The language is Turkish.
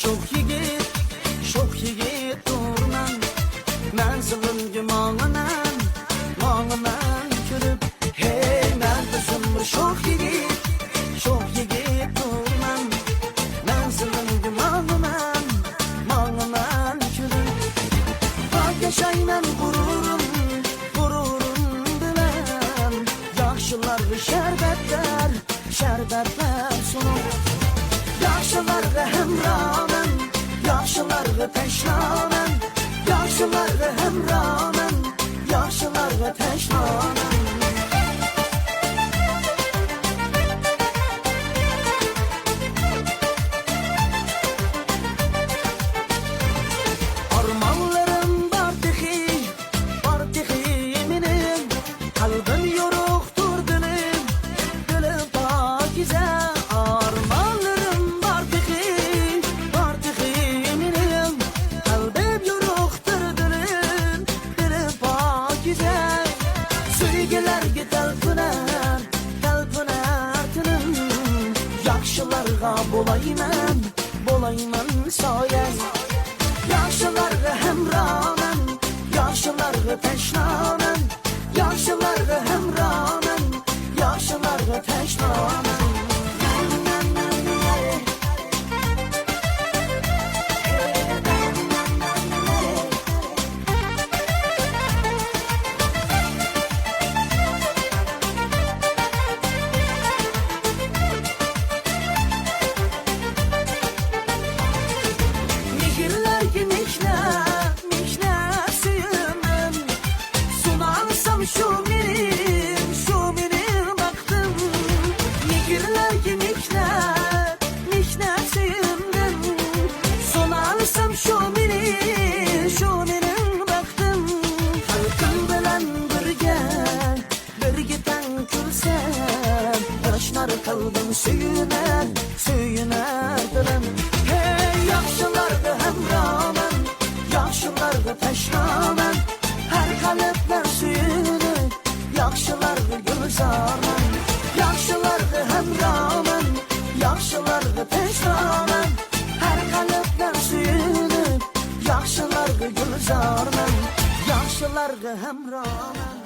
şok yigit durman. Manzilimga mağınan külüp. Hey, men bizim bir şok yigit durman. Manzilimga mağınan külüp. Bak yaşayman gururum bilen. Yaxşılarga şerbetler sunup. Yaxşılarga hemramen, yaxşılarga teşnamen. Yaxşılarga hemramen, yaxşılarga teşnamen. Armanlarım var tehi eminim. Kalbim yoruktur dilim pakize. Armanlarım var tehi eminim. Kalbim yoruktur dilim pakize. Sürgülerge talpınar tinim. Yaxşılarga bolayman soyan. Yaxşılarga hemramen, yaxşılarga teşnamen. Yaxşılarga hemramen, yaxşılarga teşnamen. Şu benim baktım. Nigirlerge mihne suyumdan. Sonarsam şu benim baktım. Halkım bilen birge tan külsem. Taşlar kalbim söyüner dilim. Hey, yaxşılarga hemramen, yaxşılarga teşnamen. Her kalıplar suyunur, yaxşılarga gülzarman. Yaxşılarga hemramen, yaxşılarga teşnamen. Her kalıplar suyunur, yaxşılarga gülzarman. Yaxşılarga hemramen.